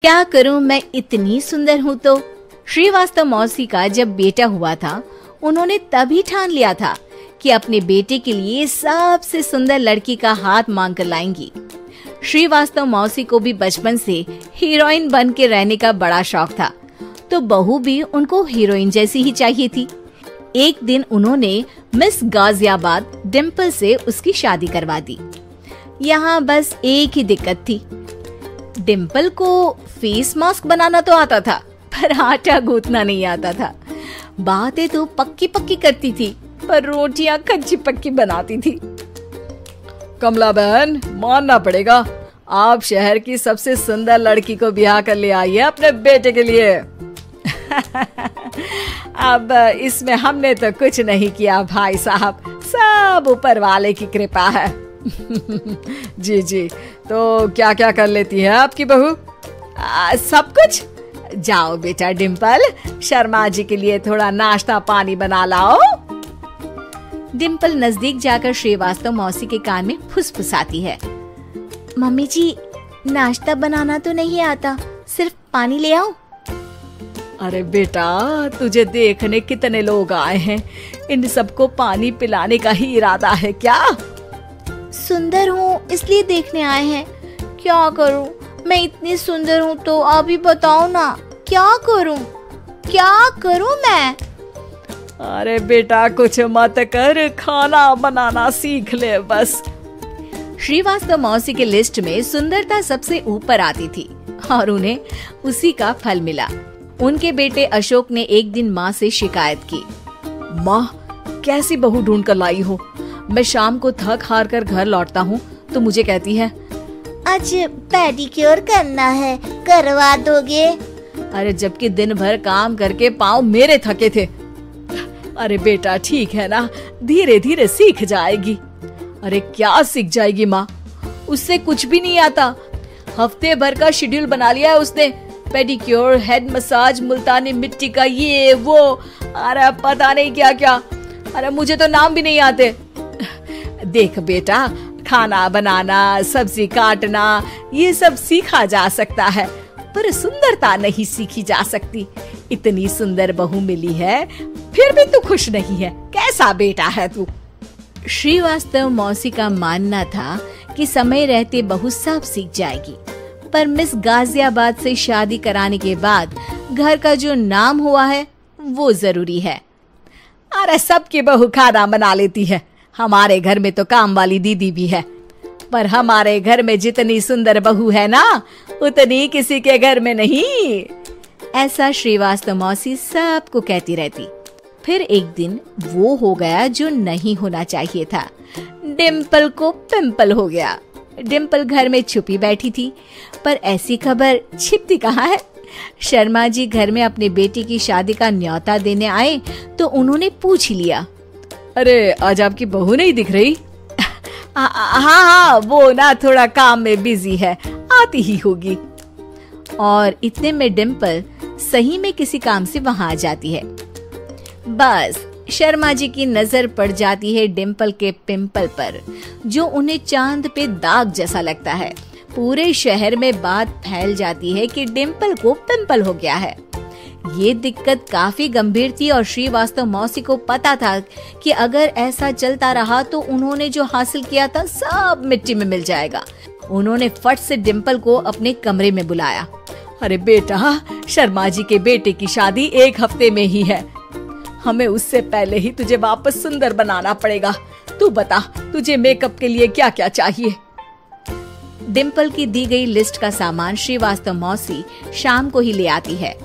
क्या करूं, मैं इतनी सुंदर हूं तो। श्रीवास्तव मौसी का जब बेटा हुआ था, उन्होंने तभी ठान लिया था कि अपने बेटे के लिए सबसे सुंदर लड़की का हाथ मांग कर लाएंगी। श्रीवास्तव मौसी को भी बचपन से हीरोइन बन के रहने का बड़ा शौक था, तो बहू भी उनको हीरोइन जैसी ही चाहिए थी। एक दिन उन्होंने मिस गाजियाबाद डिम्पल से उसकी शादी करवा दी। यहाँ बस एक ही दिक्कत थी, डिम्पल को फेस मास्क बनाना तो आता था, पर आटा गूंथना नहीं आता था। बातें तो पक्की पक्की करती थी, पर रोटियां कच्ची पक्की बनाती थी। कमला बहन, मानना पड़ेगा, आप शहर की सबसे सुंदर लड़की को ब्याह कर ले आई है अपने बेटे के लिए। अब इसमें हमने तो कुछ नहीं किया भाई साहब, सब ऊपर वाले की कृपा है। जी जी, तो क्या क्या कर लेती है आपकी बहू? सब कुछ। जाओ बेटा डिम्पल, शर्मा जी के लिए थोड़ा नाश्ता पानी बना लाओ। डिम्पल नजदीक जाकर श्रीवास्तव मौसी के कान में फुसफुसाती है। मम्मी जी, नाश्ता बनाना तो नहीं आता, सिर्फ पानी ले आओ। अरे बेटा, तुझे देखने कितने लोग आए हैं, इन सबको पानी पिलाने का ही इरादा है क्या? सुंदर हूँ इसलिए देखने आए हैं। क्या करूँ, मैं इतनी सुंदर हूँ तो आप ही बताओ ना, क्या करूँ मैं? अरे बेटा, कुछ मत कर, खाना बनाना सीख ले बस। श्रीवास्तव मौसी के लिस्ट में सुंदरता सबसे ऊपर आती थी और उन्हें उसी का फल मिला। उनके बेटे अशोक ने एक दिन माँ से शिकायत की। माँ, कैसी बहू ढूंढ कर लाई हो? मैं शाम को थक हार कर घर लौटता हूँ तो मुझे कहती है, आज पेडिक्योर करना है, करवा दोगे? अरे जबकि दिन भर काम करके पाँव मेरे थके थे। अरे बेटा ठीक है ना, धीरे धीरे सीख जाएगी। अरे क्या सीख जाएगी माँ, उससे कुछ भी नहीं आता। हफ्ते भर का शेड्यूल बना लिया है उसने, पेडिक्योर, हेड मसाज, मुल्तानी मिट्टी का ये वो, अरे पता नहीं क्या क्या। अरे मुझे तो नाम भी नहीं आते। देख बेटा, खाना बनाना, सब्जी काटना, ये सब सीखा जा सकता है, पर सुंदरता नहीं सीखी जा सकती। इतनी सुंदर बहू मिली है, फिर भी तू खुश नहीं है, कैसा बेटा है तू? श्रीवास्तव मौसी का मानना था कि समय रहते बहू सब सीख जाएगी, पर मिस गाजियाबाद से शादी कराने के बाद घर का जो नाम हुआ है वो जरूरी है। अरे सबकी बहू खाना बना लेती है, हमारे घर में तो काम वाली दीदी भी है, पर हमारे घर में जितनी सुंदर बहू है ना, उतनी किसी के घर में नहीं। ऐसा श्रीवास्तव मौसी सबको कहती रहती। फिर एक दिन वो हो गया जो नहीं होना चाहिए था, डिम्पल को पिंपल हो गया। डिम्पल घर में छुपी बैठी थी, पर ऐसी खबर छिपती कहाँ है। शर्मा जी घर में अपने बेटी की शादी का न्योता देने आए तो उन्होंने पूछ लिया, अरे आज आपकी बहू नहीं दिख रही? हाँ, वो ना थोड़ा काम में बिजी है, आती ही होगी। और इतने में डिम्पल सही में किसी काम से वहां आ जाती है। बस शर्मा जी की नजर पड़ जाती है डिम्पल के पिंपल पर, जो उन्हें चांद पे दाग जैसा लगता है। पूरे शहर में बात फैल जाती है कि डिम्पल को पिंपल हो गया है। ये दिक्कत काफी गंभीर थी और श्रीवास्तव मौसी को पता था कि अगर ऐसा चलता रहा तो उन्होंने जो हासिल किया था सब मिट्टी में मिल जाएगा। उन्होंने फट से डिम्पल को अपने कमरे में बुलाया। अरे बेटा, शर्मा जी के बेटे की शादी एक हफ्ते में ही है, हमें उससे पहले ही तुझे वापस सुंदर बनाना पड़ेगा। तू बता, तुझे मेकअप के लिए क्या क्या चाहिए? डिम्पल की दी गई लिस्ट का सामान श्रीवास्तव मौसी शाम को ही ले आती है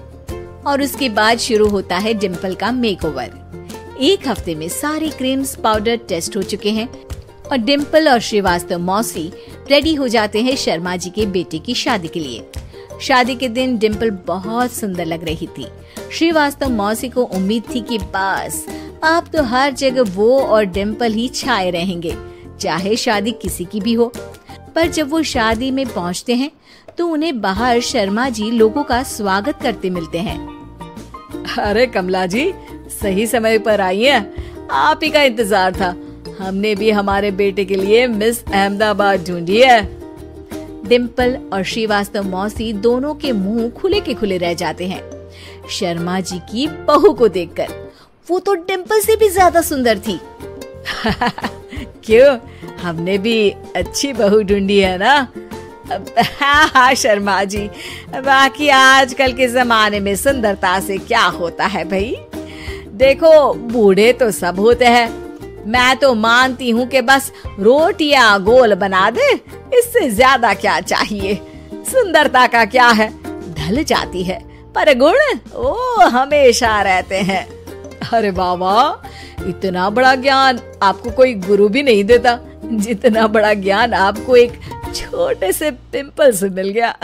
और उसके बाद शुरू होता है डिम्पल का मेकओवर। एक हफ्ते में सारे क्रीम्स, पाउडर टेस्ट हो चुके हैं और डिम्पल और श्रीवास्तव मौसी रेडी हो जाते हैं शर्मा जी के बेटे की शादी के लिए। शादी के दिन डिम्पल बहुत सुंदर लग रही थी। श्रीवास्तव मौसी को उम्मीद थी कि बस अब तो हर जगह वो और डिम्पल ही छाए रहेंगे, चाहे शादी किसी की भी हो। पर जब वो शादी में पहुंचते हैं तो उन्हें बाहर शर्मा जी लोगों का स्वागत करते मिलते हैं। अरे कमला जी, सही समय पर आई हैं, आप ही का इंतजार था। हमने भी हमारे बेटे के लिए मिस अहमदाबाद ढूंढी है। डिम्पल और श्रीवास्तव मौसी दोनों के मुंह खुले के खुले रह जाते हैं शर्मा जी की बहू को देखकर। वो तो डिम्पल से भी ज्यादा सुंदर थी। क्यों, हमने भी अच्छी बहू ढूंढी है ना? हाँ शर्मा जी, बाकी आजकल के जमाने में सुंदरता से क्या होता है भाई। देखो, बूढ़े तो सब होते हैं, मैं तो मानती हूँ कि बस रोटियां गोल बना दे, इससे ज्यादा क्या चाहिए। सुंदरता का क्या है, ढल जाती है, पर गुण ओ हमेशा रहते हैं। अरे बाबा, इतना बड़ा ज्ञान आपको कोई गुरु भी नहीं देता जितना बड़ा ज्ञान आपको एक छोटे से पिंपल से मिल गया।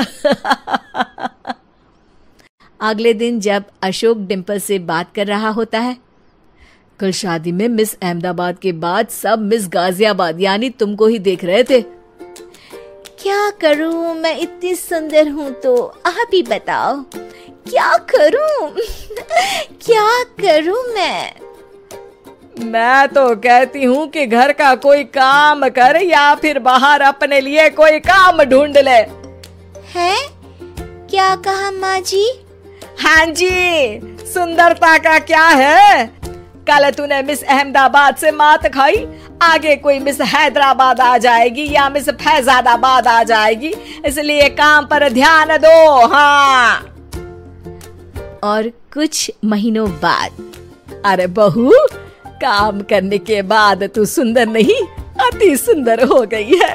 अगले दिन जब अशोक डिम्पल से बात कर रहा होता है, कल शादी में मिस अहमदाबाद के बाद सब मिस गाजियाबाद यानी तुमको ही देख रहे थे। क्या करूं, मैं इतनी सुंदर हूं तो आप ही बताओ क्या करूं। क्या करूं मैं तो कहती हूँ कि घर का कोई काम कर या फिर बाहर अपने लिए कोई काम ढूंढ ले। है? क्या कहा माँ जी? हाँ जी, सुंदरता का क्या है। कल तूने मिस अहमदाबाद से मात खाई, आगे कोई मिस हैदराबाद आ जाएगी या मिस फैजाबाद आ जाएगी, इसलिए काम पर ध्यान दो। हाँ। और कुछ महीनों बाद, अरे बहू, काम करने के बाद तू सुंदर नहीं, अति सुंदर हो गई है।